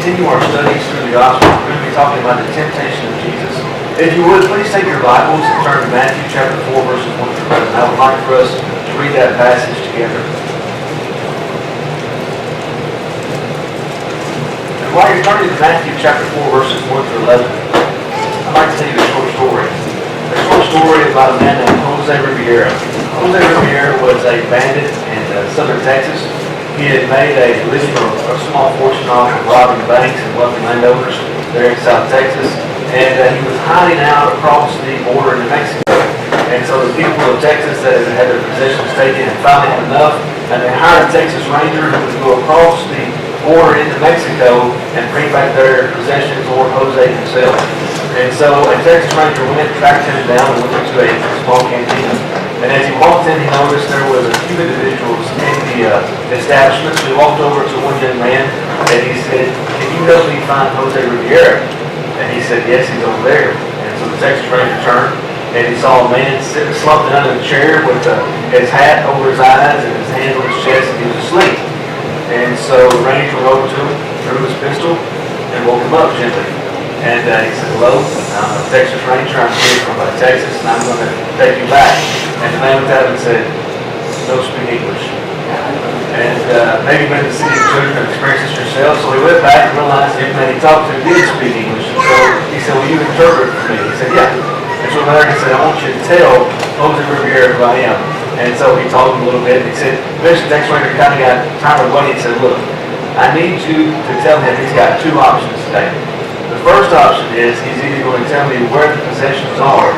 continue our studies through the Gospel, we're going to be talking about the temptation of Jesus. If you would, please take your Bibles and turn to Matthew chapter 4, verses 1 through 11. I would like for us to read that passage together. And while you're turning to Matthew chapter 4, verses 1 through 11, I'd like to tell you a short story. A short story about a man named Jose Riviera. Jose Riviera was a bandit in southern Texas. He had made a living or a small fortune off of robbing banks and wealthy landowners there in South Texas. And he was hiding out across the border into Mexico. And so the people of Texas that had their possessions taken had finally had enough, and they hired a Texas Ranger who would go across the border into Mexico and bring back their possessions or Jose himself. And so a Texas Ranger went, tracked him down, and went into a small cantina. And as he walked in, he noticed there was a few individuals in the establishment. So he walked over to one young man, and he said, "Can you help me find Jose Riviera?" And he said, "Yes, he's over there." And so the Texas Ranger turned, and he saw a man sitting slumped under the chair with his hat over his eyes and his hand on his chest, and he was asleep. And so the Ranger went over to him, drew his pistol, and woke him up gently. And he said, "Hello, I'm a Texas Ranger. I'm here from Texas, and I'm going to take you back." And the man looked at him and said, "No speak English." And maybe you've been to the city of children and experienced this yourself. So he went back and realized the man he talked to did speak English. And so he said, "Will you interpret for me?" He said, "Yeah." And so the American said, "I want you to tell Jose Riviera who I am." And so he told him a little bit. And he said, eventually the Texas Ranger kind of got tired of waiting. He said, "Look, I need you to tell him he's got two options today. The first option is he's either going to tell me where the possessions are,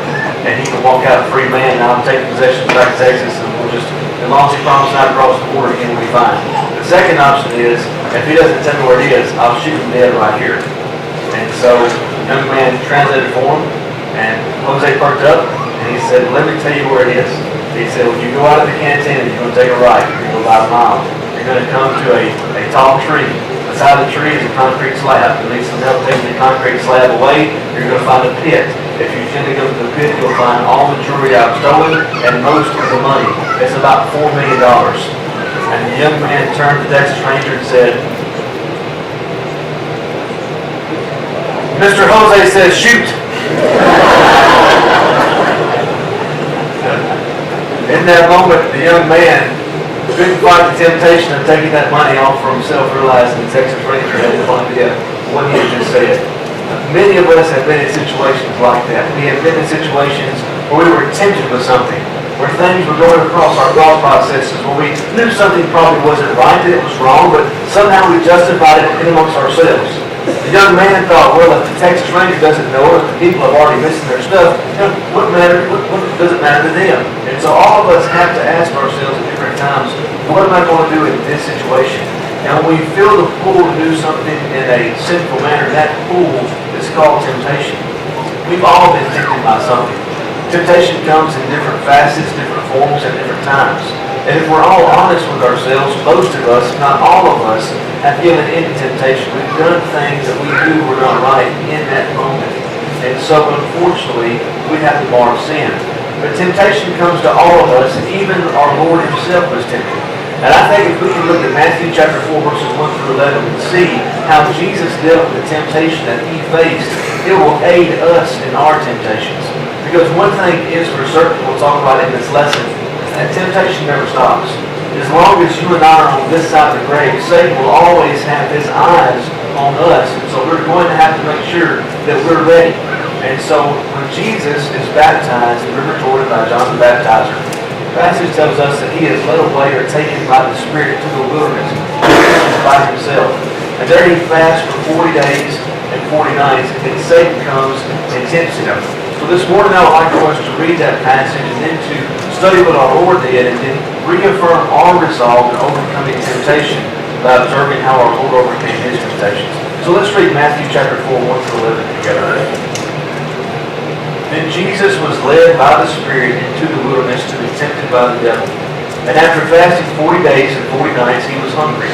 and he can walk out a free man, and I'll take possessions back to Texas, and we'll just, as long as he promises not to cross the border again, we'll be fine. The second option is, if he doesn't tell me where it is, I'll shoot him dead right here." And so the young man translated for him, and Jose perked up, and he said, "Let me tell you where it is." He said, "When you go out of the cantina, you're going to take a right. You're going to go about a mile. You're going to come to a tall tree. Beside the tree is a concrete slab. You need some help taking the concrete slab away. You're going to find a pit. If you gently go to the pit, you'll find all the jewelry I've stolen and most of the money. It's about $4 million. And the young man turned to the Texas Ranger and said, "Mr. Jose says shoot." In that moment, the young man couldn't fight the temptation of taking that money off for himself, realizing the Texas Ranger had no idea what he had just said. Many of us have been in situations like that. We have been in situations where we were tempted with something, where things were going across our thought processes, where we knew something probably wasn't right, that it was wrong, but somehow we justified it in amongst ourselves. The young man thought, well, if the Texas Ranger doesn't know it, if the people have already missed their stuff, what does it matter to them? And so all of us have to ask ourselves at different times, what am I going to do in this situation? And when we feel the pull to do something in a sinful manner, that pull is called temptation. We've all been tempted by something. Temptation comes in different facets, different forms, at different times. And if we're all honest with ourselves, most of us, if not all of us, have given in to temptation. We've done things that we knew were not right in that moment. And so, unfortunately, we have the bar of sin. But temptation comes to all of us, and even our Lord himself was tempted. And I think if we can look at Matthew chapter 4, verses 1 through 11, and see how Jesus dealt with the temptation that he faced, it will aid us in our temptations. Because one thing is for certain, we'll talk about in this lesson, that temptation never stops. As long as you and I are on this side of the grave, Satan will always have his eyes on us. And so we're going to have to make sure that we're ready. And so when Jesus is baptized in the River Jordan by John the Baptizer, the passage tells us that he is led away or taken by the Spirit to the wilderness by himself. And there he fasts for 40 days and 40 nights, and Satan comes and tempts him. So this morning I would like for us to read that passage and then to study what our Lord did and then reaffirm our resolve in overcoming temptation by observing how our Lord overcame his temptations. So let's read Matthew chapter 4, 1 through 11 together. Then Jesus was led by the Spirit into the wilderness to be tempted by the devil. And after fasting 40 days and 40 nights, he was hungry.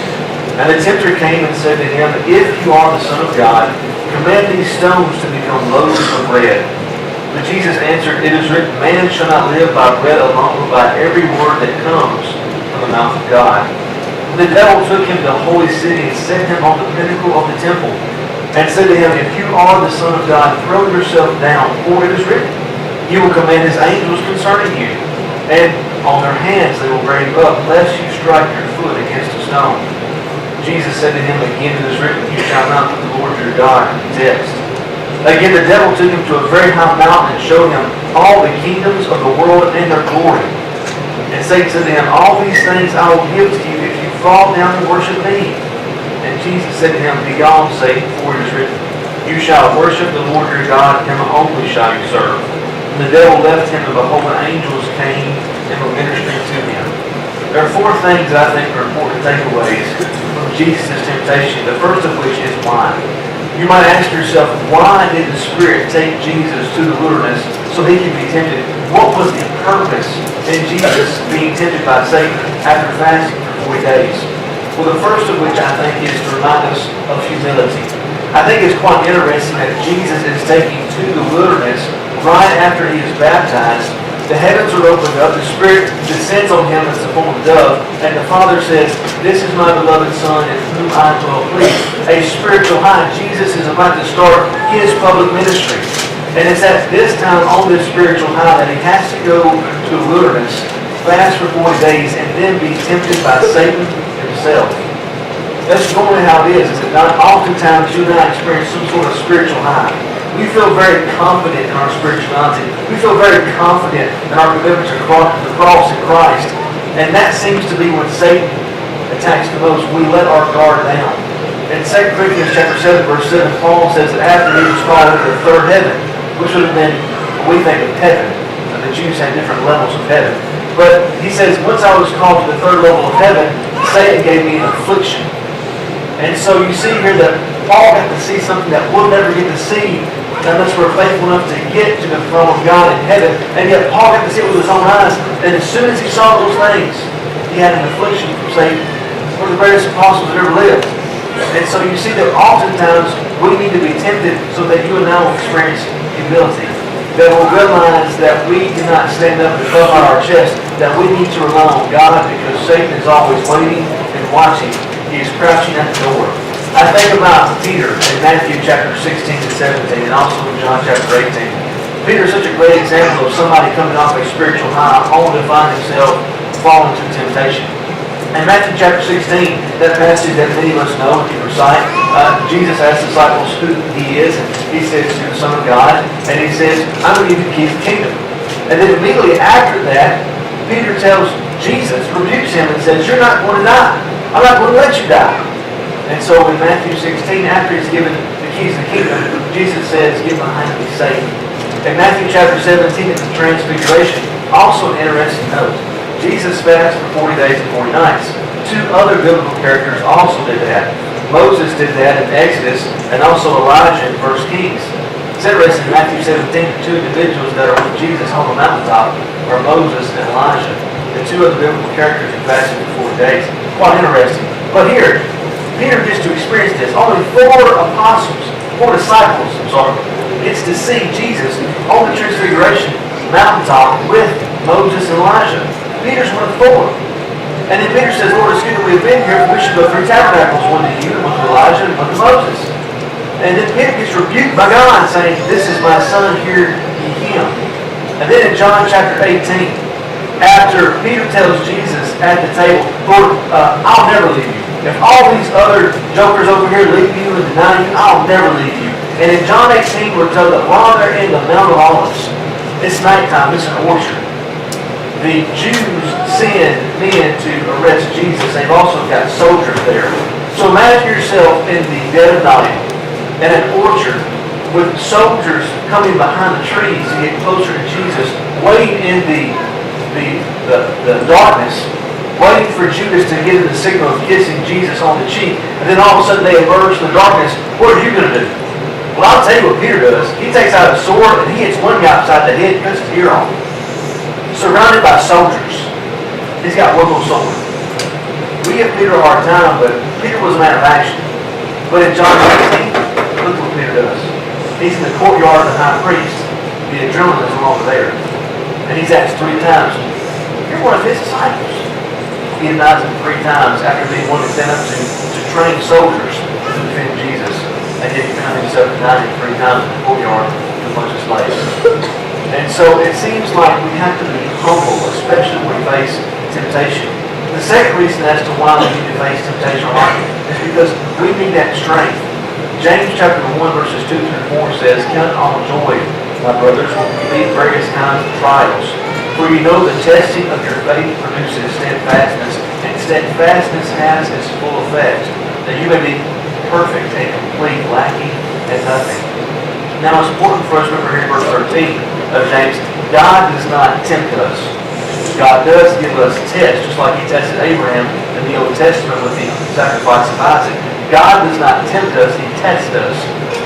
And the tempter came and said to him, "If you are the Son of God, command these stones to become loaves of bread." But Jesus answered, "It is written, man shall not live by bread alone, but by every word that comes from the mouth of God." The devil took him to the holy city and set him on the pinnacle of the temple, and said to him, If you are the Son of God, throw yourself down, for it is written, He will command His angels concerning you, and on their hands they will bear you up, lest you strike your foot against a stone. Jesus said to him, Again it is written, You shall not put the Lord your God to the test. Again the devil took him to a very high mountain and showed him all the kingdoms of the world and their glory. And Satan said to him, All these things I will give to you if you fall down and worship me. And Jesus said to him, Begone, Satan, for it is written, You shall worship the Lord your God, Him only shall you serve. And the devil left him, and behold, angels came and were ministering to him. There are four things that I think are important takeaways from Jesus' temptation, the first of which is why. You might ask yourself, why did the Spirit take Jesus to the wilderness so He could be tempted? What was the purpose in Jesus being tempted by Satan after fasting for 40 days? Well, the first of which I think is to remind us of humility. I think it's quite interesting that Jesus is taking to the wilderness right after He is baptized. The heavens are opened up, the Spirit descends on Him as a form of dove, and the Father says, This is my beloved Son, in whom I am well pleased. A spiritual high. Jesus is about to start His public ministry. And it's at this time on this spiritual high that He has to go to the wilderness, fast for 40 days, and then be tempted by Satan himself. That's normally how it is it not? Oftentimes you and I experience some sort of spiritual high. We feel very confident in our spirituality. We feel very confident in our commitment to the cross in Christ. And that seems to be when Satan attacks the most. We let our guard down. In 2 Corinthians chapter 7, verse 7, Paul says that after he was called into the third heaven, which would have been, we think of heaven, and the Jews had different levels of heaven. But he says, once I was called to the third level of heaven, Satan gave me an affliction. And so you see here that Paul got to see something that we'll never get to see unless we're faithful enough to get to the throne of God in heaven. And yet Paul got to see it with his own eyes. And as soon as he saw those things, he had an affliction from Satan. One of the greatest apostles that ever lived. And so you see that oftentimes we need to be tempted so that you and I will experience humility. That will realize that we cannot stand up and puff out our chest, that we need to rely on God because Satan is always waiting and watching. He is crouching at the door. I think about Peter in Matthew chapter 16 and 17 and also in John chapter 18. Peter is such a great example of somebody coming off a spiritual high only to find himself falling to temptation. In Matthew chapter 16, that passage that many of us know and can recite, Jesus asked the disciples who He is, and He says, You're the Son of God, and He says, I'm going to give you the keys of the kingdom. And then immediately after that, Peter tells Jesus, rebukes him, and says, You're not going to die. I'm not going to let you die. And so in Matthew 16, after He's given the keys of the kingdom, Jesus says, Get behind me, Satan. In Matthew chapter 17, in the Transfiguration, also an interesting note. Jesus fasted for 40 days and 40 nights. Two other biblical characters also did that. Moses did that in Exodus, and also Elijah in 1 Kings. It's interesting in Matthew 17, the two individuals that are with Jesus on the mountaintop are Moses and Elijah. The two other biblical characters who fasted for 40 days. Quite interesting. But here, Peter gets to experience this. Only four disciples, gets to see Jesus on the Transfiguration mountaintop with Moses and Elijah. Peter's one of the four. And then Peter says, Lord, it's good that we've been here, for we should go 3 tabernacles, one to you, one to Elijah, and one to Moses. And then Peter gets rebuked by God, saying, This is my son, hear ye him. And then in John chapter 18, after Peter tells Jesus at the table, Lord, I'll never leave you. If all these other jokers over here leave you and deny you, I'll never leave you. And in John 18, we're told that while they're in the Mount of Olives, it's nighttime, it's an orchard. The Jews send men to arrest Jesus. They've also got soldiers there. So imagine yourself in the dead of night in an orchard with soldiers coming behind the trees to get closer to Jesus, waiting in the darkness, waiting for Judas to give the signal of kissing Jesus on the cheek. And then all of a sudden they emerge from the darkness. What are you going to do? Well, I'll tell you what Peter does. He takes out a sword and he hits one guy upside the head and cuts his ear off. Surrounded by soldiers. He's got one little sword. We give Peter a hard time, but Peter was a man of action. But in John 16, look what Peter does. He's in the courtyard of the high priest. The adrenaline is no longer there. And he's asked 3 times, You're one of his disciples. he denies him 3 times after being one sent up to train soldiers to defend Jesus. And yet he found himself denying him 3 times in the courtyard with a bunch of slaves. And so it seems like we have to be humble, especially when we face temptation. The second reason as to why we need to face temptation is because we need that strength. James chapter 1 verses 2 through 4 says, "Count it all joy, my brothers, when you meet various kinds of trials. For you know the testing of your faith produces steadfastness, and steadfastness has its full effect, that you may be perfect and complete, lacking in nothing." Now it's important for us to remember here in verse 13 of James, God does not tempt us. God does give us tests, just like he tested Abraham in the Old Testament with the sacrifice of Isaac. God does not tempt us, he tests us.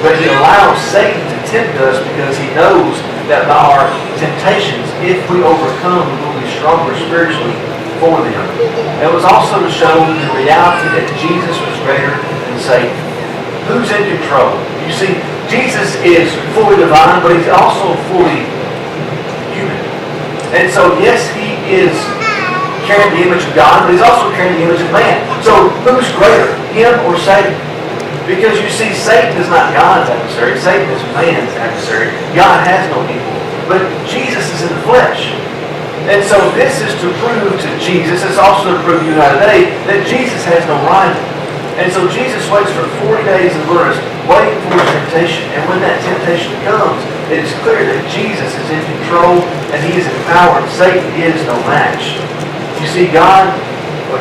But he allows Satan to tempt us because he knows that by our temptations, if we overcome, we will be stronger spiritually for them. It was also to show the reality that Jesus was greater than Satan. Who's in control? You see, Jesus is fully divine, but he's also fully human. And so, yes, he is carrying the image of God, but he's also carrying the image of man. So, who's greater, him or Satan? Because you see, Satan is not God's adversary. Satan is man's adversary. God has no equal. But Jesus is in the flesh. And so this is to prove to Jesus, it's also to prove to you and I today, that Jesus has no rival. And so Jesus waits for 40 days in the wilderness, waiting for temptation. And when that temptation comes, it is clear that Jesus is in control and he is empowered. Satan is no match. You see,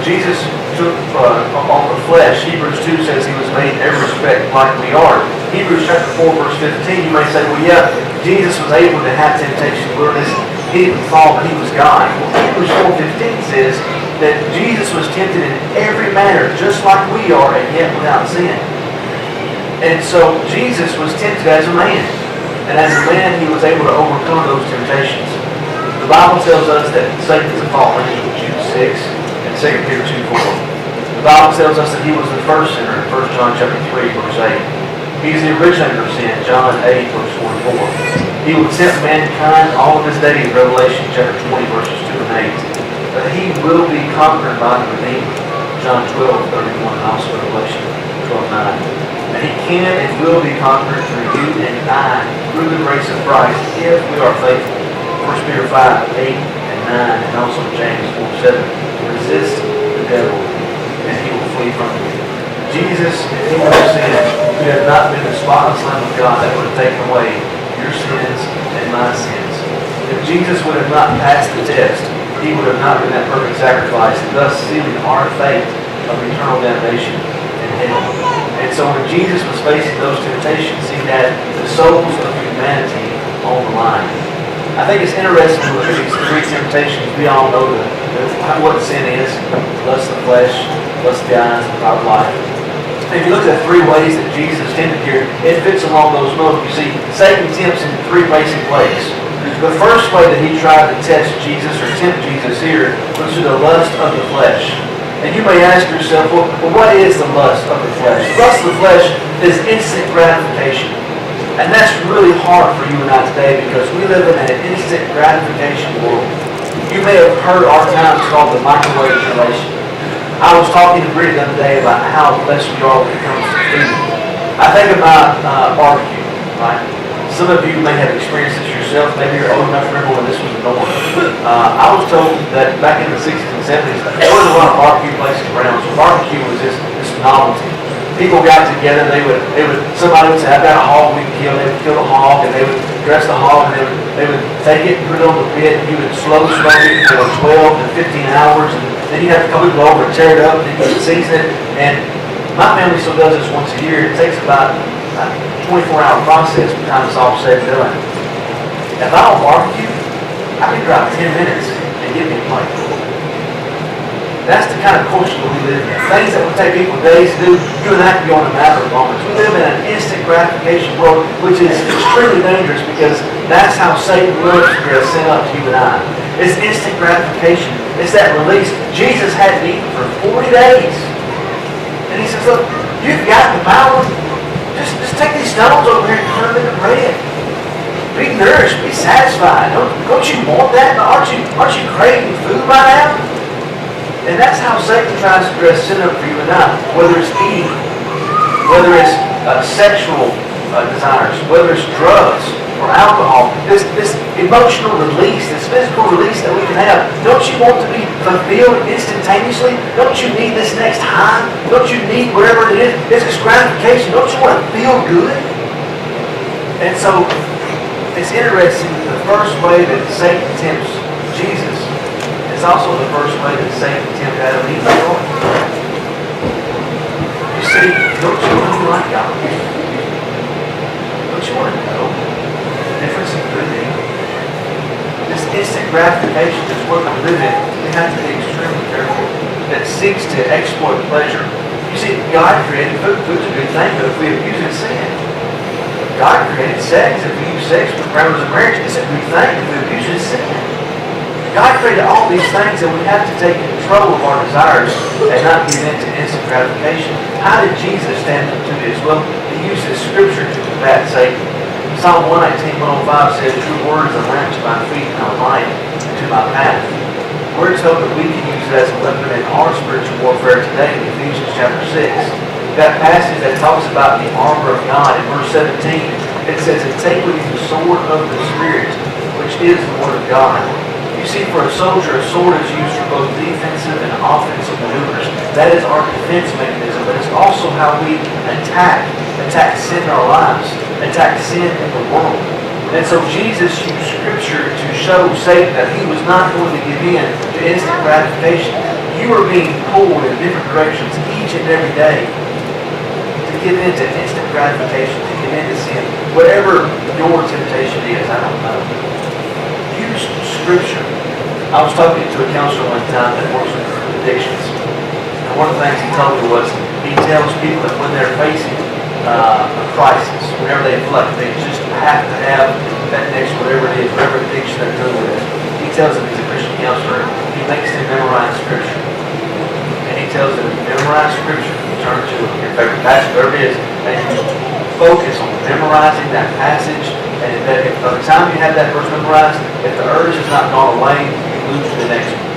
Jesus took on the flesh. Hebrews 2 says he was made in every respect like we are. Hebrews chapter 4 verse 15, you may say, well, yeah, Jesus was able to have temptation in the wilderness. He didn't fall, but he was God. Well, Hebrews 4:15 says that Jesus was tempted in every manner, just like we are, and yet without sin. And so Jesus was tempted as a man. And as a man, he was able to overcome those temptations. The Bible tells us that Satan is a fallen angel, Jude 6 and 2 Peter 2:4. The Bible tells us that he was the first sinner in 1 John chapter 3, verse 8. He's the originator of sin, John 8, verse 44. He will tempt mankind all of his days, Revelation chapter 20, verses 2 and 8. But he will be conquered by the Redeemer, John 12:31, and also Revelation 12:9. And he can and will be conquered through you and I, through the grace of Christ, if we are faithful. 1 Peter 5:8 and 9, and also James 4:7. Resist the devil, and he will flee from you. Jesus, if he would have sinned, could have not been the spotless Lamb of God that would have taken away your sins and my sins. If Jesus would have not passed the test, he would have not been that perfect sacrifice, and thus sealing our fate of eternal damnation in hell. And so when Jesus was facing those temptations, he had the souls of humanity on the line. I think it's interesting to look at these 3 temptations. We all know what sin is: lust of the flesh, lust of the eyes, and pride of life. If you look at the 3 ways that Jesus tempted here, it fits along those modes. You see, Satan tempts in 3 basic ways. The first way that he tried to test Jesus or tempt Jesus here was through the lust of the flesh. And you may ask yourself, well, what is the lust of the flesh? The lust of the flesh is instant gratification. And that's really hard for you and I today because we live in an instant gratification world. You may have heard our time called the microwave generation. I was talking to Brittany the other day about how blessed we are when it comes to food. I think about barbecue, right? Some of you may have experienced this yourself. Maybe you're old enough to remember when this was the norm. I was told that back in the 60s and 70s, there was a lot of barbecue places around. So barbecue was just this novelty. People got together. Somebody would say, "I've got a hog we can kill." They would kill the hog, and they would dress the hog, and they would take it and put it on the pit. And you would slow smoke it for 12 to 15 hours, and then you have to come over and tear it up, and then you would season it. And my family still does this once a year. It takes about a 24-hour process by the time it's all said and done. If I don't barbecue, I can drive 10 minutes and get me a plate. That's the kind of culture that we live in. Things that would take people days to do, you and I can go in a matter of moments. We live in an instant gratification world, which is extremely dangerous because that's how Satan loves to get sent up to you and I. It's instant gratification. It's that release. Jesus hadn't eaten for 40 days. And he says, look, you've got the power. Just take these stones over here and turn them into bread. Be nourished, be satisfied. Don't you want that? Aren't you craving food by now? And that's how Satan tries to dress sin up for you and I. Whether it's eating, whether it's sexual desires, whether it's drugs or alcohol, this emotional release, this physical release that we can have. Don't you want to be fulfilled instantaneously? Don't you need this next high? Don't you need whatever it is? It's this gratification. Don't you want to feel good? And so, it's interesting, the first way that Satan tempts Jesus is also the first way that Satan tempted Adam and Eve. You see, don't you want to be like God? Don't you want to know the difference in good and evil? This instant gratification is what we live in. We have to be extremely careful. That seeks to exploit pleasure. You see, God created food. Food's a good thing, but if we abuse it, sin. God created sex. If we use sex for parameters of marriage, it's a good thing. If we abuse it, it's sin. God created all these things, and we have to take control of our desires and not give in to instant gratification. How did Jesus stand up to this? Well, he uses Scripture to combat Satan. Psalm 119:105 says, "Your word is a lamp to my feet and a light to my path." We're told that we can use it as a weapon in our spiritual warfare today in Ephesians chapter 6. That passage that talks about the armor of God in verse 17, it says, "And take with you the sword of the Spirit, which is the word of God." You see, for a soldier, a sword is used for both defensive and offensive maneuvers. That is our defense mechanism, but it's also how we attack sin in our lives, attack sin in the world. And so Jesus used Scripture to show Satan that he was not going to give in to instant gratification. You are being pulled in different directions each and every day to give in to instant gratification, to give in to sin. Whatever your temptation is, I don't know. Use Scripture. I was talking to a counselor one time that works with addictions. And one of the things he told me was, he tells people that when they're facing a crisis, whenever they feel like they just have to have that next whatever it is, whatever addiction they're dealing with, he tells them, he's a Christian counselor, he makes them memorize Scripture. And he tells them, memorize Scripture, turn to your favorite passage, whatever it is, and you focus on memorizing that passage. And if by the time you have that verse memorized, if the urge has not gone away, you move to the next one.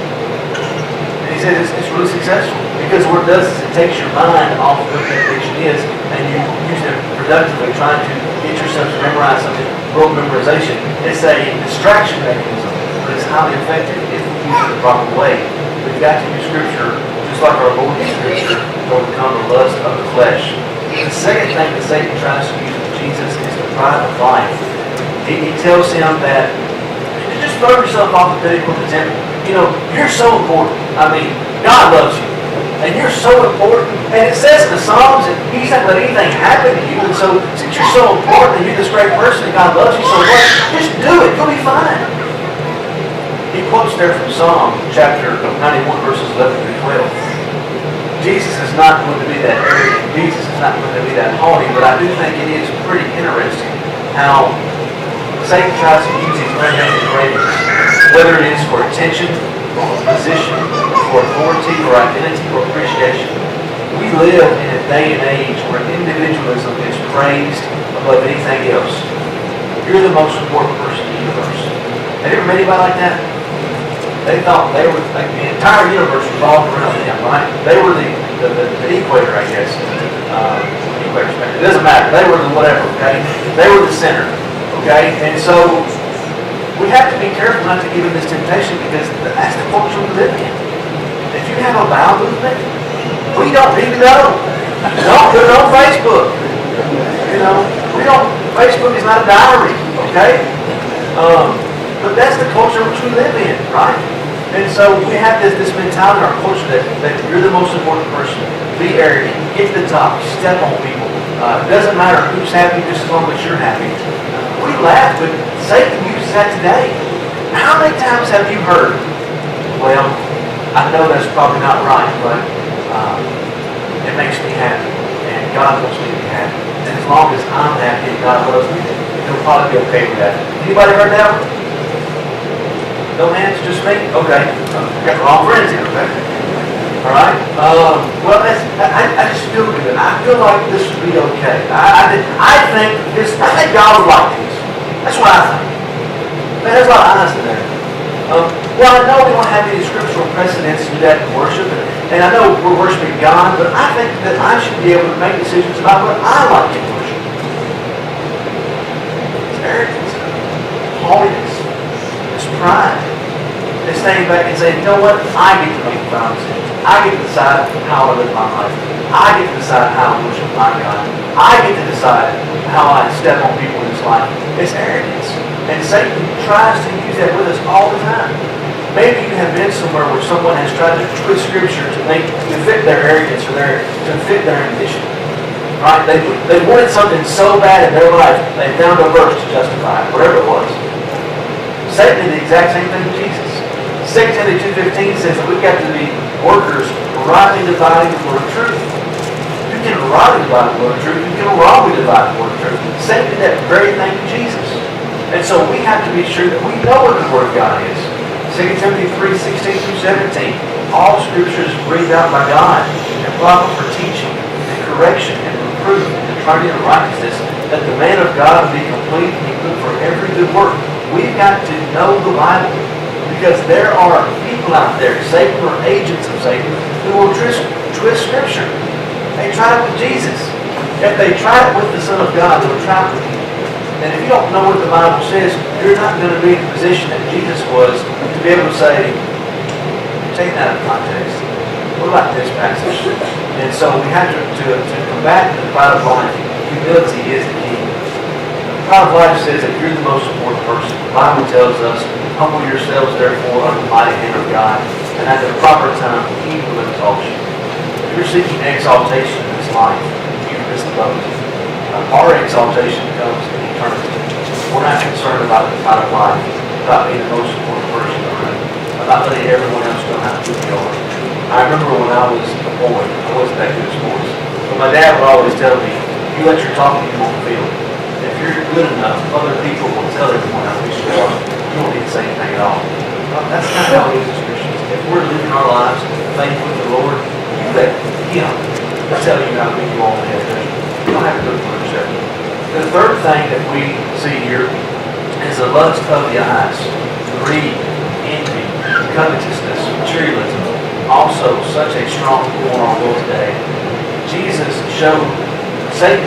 And he says it's really successful. Because what it does is it takes your mind off of what that addiction is, and you use it productively trying to get yourself to memorize something. Rote memorization. It's a distraction mechanism, but it's highly effective if we use it the proper way. We've got to use Scripture, just like our Lord used Scripture, to overcome the lust of the flesh. The second thing that Satan tries to use with Jesus is the pride of life. He tells him that, just throw yourself off the pinnacle of the temple. You know, you're so important. I mean, God loves you. And you're so important. And it says in the Psalms that He's not let anything happen to you. And so, since you're so important and you're this great person and God loves you so much, just do it. You'll be fine. He quotes there from Psalm chapter 91, verses 11 through 12. Jesus is not going to be that arrogant. Jesus is not going to be that haughty. But I do think it is pretty interesting how Satan tries to use these unhealthy cravings, whether it is for attention, for position, for authority, or identity, or appreciation. We live in a day and age where individualism is praised above anything else. You're the most important person in the universe. Have you ever met anybody like that? They thought they were, like, the entire universe revolved around them, right? They were the equator, I guess. Equator, it doesn't matter. They were the whatever, okay? They were the center. Okay, and so we have to be careful not to give in this temptation because that's the culture we live in. If you have a bowel movement, we don't need to know. Don't put it on Facebook. You know, Facebook is not a diary, okay? But that's the culture which we live in, right? And so we have this mentality in our culture that you're the most important person. Be arrogant, get to the top, step on people. It doesn't matter who's happy just as long as you're happy. We laugh, but Satan uses that today. How many times have you heard, well, I know that's probably not right, but it makes me happy, and God wants me to be happy. And as long as I'm happy and God loves me, he'll probably be okay with that. Anybody heard that one? No hands, just me? Okay. Got the wrong friends here, okay? All right. Well, I just feel good. I feel like this would be okay. I think God would like this. That's what I think. Man, there's a lot of eyes in there. Well, I know we don't have any scriptural precedents to do that in worship, and I know we're worshiping God, but I think that I should be able to make decisions about what I like in worship. It's arrogance, haughtiness, it's pride. It's standing back and saying, you know what? I get to make the final decisions. I get to decide how I live my life. I get to decide how I worship my God. I get to decide how I step on people in this life. It's arrogance. And Satan tries to use that with us all the time. Maybe you have been somewhere where someone has tried to twist Scripture to fit their arrogance or to fit their ambition. Right? They wanted something so bad in their life, they found a verse to justify it, whatever it was. Satan did the exact same thing with Jesus. 2 Timothy 2:15 says that we've got to be workers rightly dividing the word of truth. You can rightly divide the word of truth. You can wrongly divide the word of truth. Satan did that very thing to Jesus. And so we have to be sure that we know what the Word of God is. 2 Timothy 3:16-17. All Scripture is breathed out by God and proper for teaching and correction and reproof and training in righteousness, that the man of God be complete and equipped for every good work. We've got to know the Bible, because there are people out there, Satan or agents of Satan, who will twist Scripture. They tried it with Jesus. If they tried it with the Son of God, they'll try it with you. And if you don't know what the Bible says, you're not going to be in the position that Jesus was to be able to say, take that out of context. What about this passage? And so we have to combat the pride of life. Humility is the key. The pride of life says that you're the most important person. The Bible tells us, humble yourselves therefore under the mighty hand of God, and at the proper time He will exalt you. If you're seeking exaltation in this life, you've missed the boat. Our exaltation comes in eternity. We're not concerned about the pride of life, about being the most important person in the room, about letting everyone else know how good we are. I remember when I was a boy, I wasn't that good at sports, but my dad would always tell me, you let your talking on the field. If you're good enough, other people will tell everyone how good you are. You don't need to say anything at all. Well, that's kind of how it is as Christians. If we're living our lives faithful with the Lord, you let Him tell you how good you are on the head. You don't have to go for yourself. The third thing that we see here is the lust of the eyes, greed, envy, covetousness, materialism. Also, such a strong pull on our world today. Satan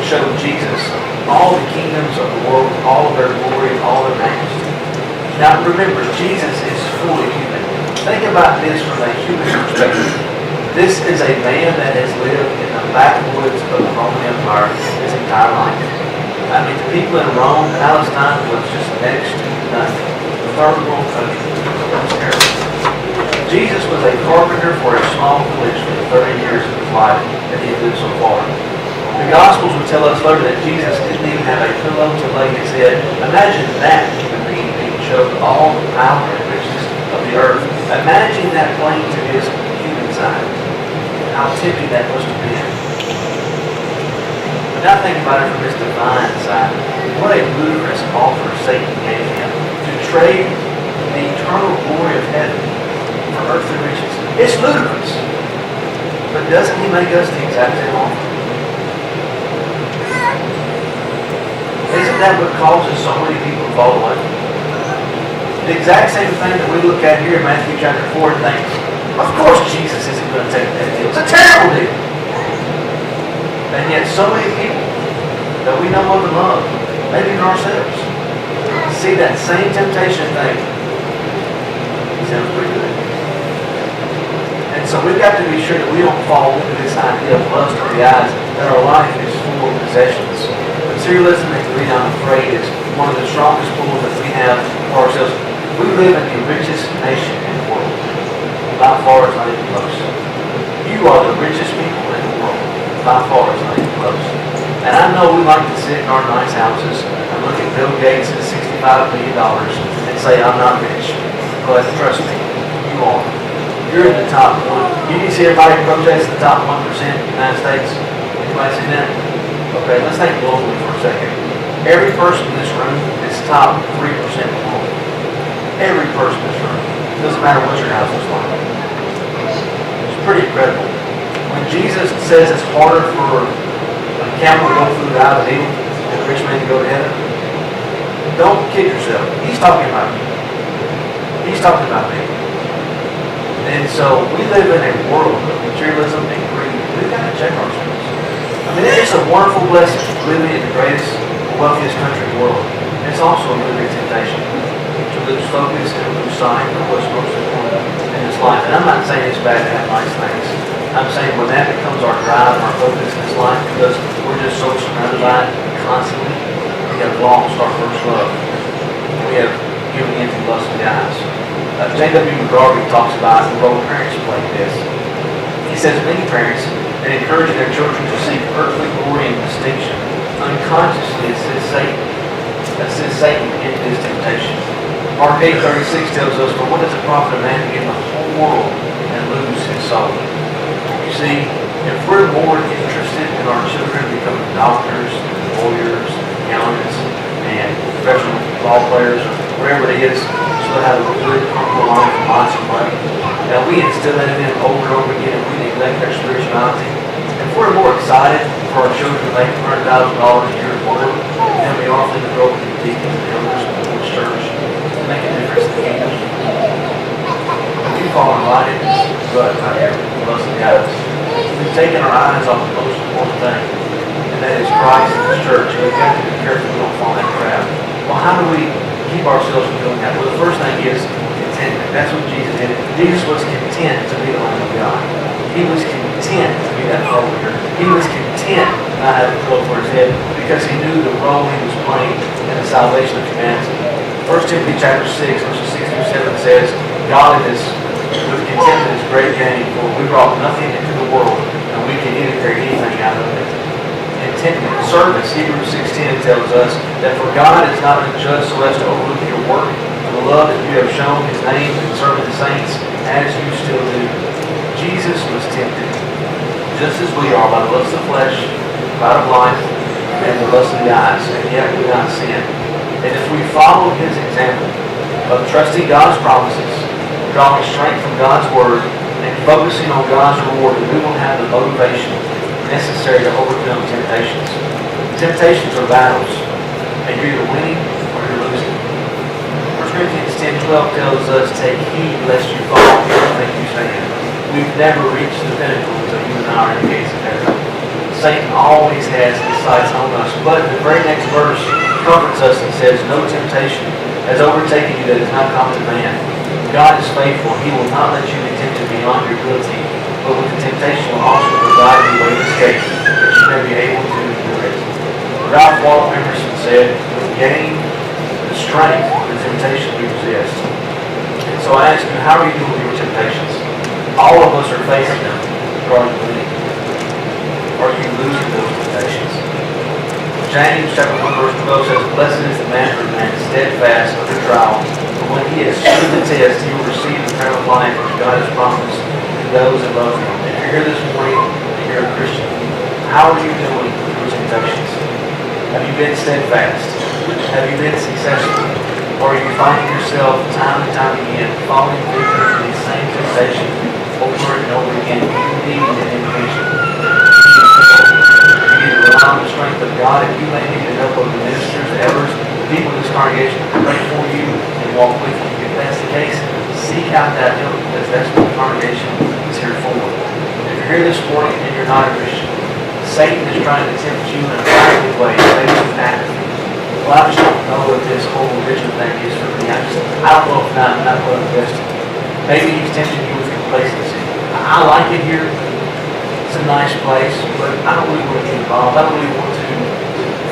showed Jesus all the kingdoms of the world, all of their glory, all their majesty. Now remember, Jesus is fully human. Think about this from a human perspective. This is a man that has lived in the backwoods of the Roman Empire his entire life. I mean, the people in Rome, Palestine was just next to nothing. The third world country. It was terrible. Jesus was a carpenter for a small village for the 30 years of his life that he had lived so far. The Gospels would tell us later that Jesus didn't even have a pillow to lay his head. Imagine that human being being showed all the power and riches of the earth. Imagine that playing to his human side. How tempting that must have been. But now think about it from his divine side. What a ludicrous offer Satan gave him to trade the eternal glory of heaven for earthly riches. It's ludicrous. But doesn't he make us the exact same offer? Isn't that what causes so many people to fall away? The exact same thing that we look at here in Matthew chapter 4 and think, of course Jesus isn't going to take that deal. It's a terrible deal. And yet so many people that we know of and love, maybe even ourselves, see that same temptation and think, he sounds pretty good. And so we've got to be sure that we don't fall into this idea of lust of the eyes, that our life is full of possessions. Materialism and greed, I'm afraid, is one of the strongest pulls that we have for ourselves. We live in the richest nation in the world. By far, it's not even close. You are the richest people in the world. By far, it's not even close. And I know we like to sit in our nice houses and look at Bill Gates at $65 million and say, I'm not rich. But trust me, you are. You're in the top one. You can see everybody protest the top 1% in the United States. Anybody see that? Okay, let's think globally for a second. Every person in this room is top 3% of the world. Every person in this room. It doesn't matter what your house looks like. It's pretty incredible. When Jesus says it's harder for a camel to go through the eye of a needle than a rich man to go to heaven, don't kid yourself. He's talking about you. He's talking about me. And so we live in a world of materialism and greed. We've got to check ourselves. I mean, it's a wonderful blessing living in the greatest, wealthiest country in the world. It's also a really big temptation to lose focus and lose sight of what's most important in this life. And I'm not saying it's bad to have nice things. I'm saying when that becomes our drive and our focus in this life, because we're just so surrounded by it constantly, we have lost our first love. We have given in to lust of the eyes. J.W. McGarvey talks about the role parents play this. He says many parents, in encouraging their children to seek earthly glory and distinction, unconsciously assist Satan into his temptation. Mark 8:36 tells us, "For what does it profit a man to gain the whole world and lose his soul?" You see, if we're more interested in our children becoming doctors, lawyers, accountants, and professional ball players, or whatever it is, so they have a good, comfortable life and lots of money, and we instill that in them over and over again, and we neglect their spirituality. If we're more excited for our children to make $100,000 a year at work than we are for them to grow up to be deacons and elders in the Lord's church, to make a difference in the kingdom, we've fallen right into this rut right here with the lust of the eyes. We've taken our eyes off the most important thing, and that is Christ and His church. And we've got to be careful we don't fall in that trap. Well, how do we keep ourselves from doing that? Well, the first thing is contentment. That's what Jesus did. Jesus was content to be the Lamb of God. He was content to be that warrior. He was content not having a cloak for his head because he knew the role he was playing in the salvation of humanity. 1 Timothy chapter 6, verses 6 through 7 says, God is with contentment is great gain, for we brought nothing into the world, and we can integrate anything out of it. Contentment, service, Hebrews 6:10 tells us that for God is not unjust so as to overlook your work and the love that you have shown His name in serving the saints, as you still do. Jesus was tempted, just as we are, by the lust of the flesh, pride of life, and the lust of the eyes, and yet we not sin. And if we follow His example of trusting God's promises, drawing strength from God's Word, and focusing on God's reward, then we will have the motivation necessary to overcome temptations. Temptations are battles, and you're either winning or you're losing. 1 Corinthians 10:12 tells us, take heed lest you fall and don't think you stand. We've never reached the pinnacle until you and I are in the gates of heaven. Satan always has his sights on us, but the very next verse comforts us and says, no temptation has overtaken you that is not common to man. God is faithful. He will not let you be tempted beyond your ability, but with the temptation will also provide you a way of escape, that you may be able to endure it. Ralph Waldo Emerson said, we gain the strength of the temptation we resist. And so I ask you, how are you doing with your temptations? All of us are facing them. Are you winning? Are you losing those temptations? James chapter 1 verse 12 says, blessed is the man who remains steadfast under trial, for when he has stood the test, he will receive the crown of life which God has promised to those that love Him. If you're here this morning and you're a Christian, how are you doing with your temptations? Have you been steadfast? Have you been successful? Or are you finding yourself time and time again falling victim to these same temptations over and over again? You need an indication. You need to rely on the strength of God, and you may need the help of the ministers, the elders, the people in this congregation to pray for you and walk with you. If that's the case, seek out that help, because that's what the congregation is here for. If you're here this morning and you're not a Christian, Satan is trying to tempt you in a variety of ways, maybe with apathy. Well, I just don't know what this whole religion thing is for me. I don't know if I'm not going to invest in it. Maybe he's tempting you with complacency. I like it here. It's a nice place, but I don't really want to get involved. I don't really want to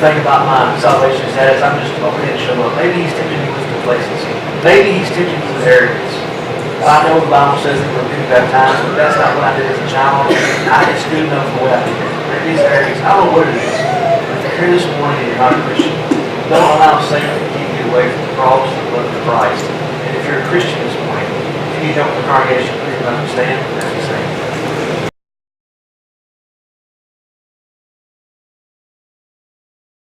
think about my salvation status. I'm just okay to show up. Maybe he's tempting you with complacency. Maybe he's tempting you with arrogance. I know the Bible says that we're being baptized, but that's not what I did as a child. It's good enough for what I did. Maybe it's arrogance. I don't know what it is. But if you're here this morning and you're not a Christian, don't allow Satan to keep you away from the cross and the blood of Christ. And if you're a Christian this morning, if you need help with the congregation, please come up and stand.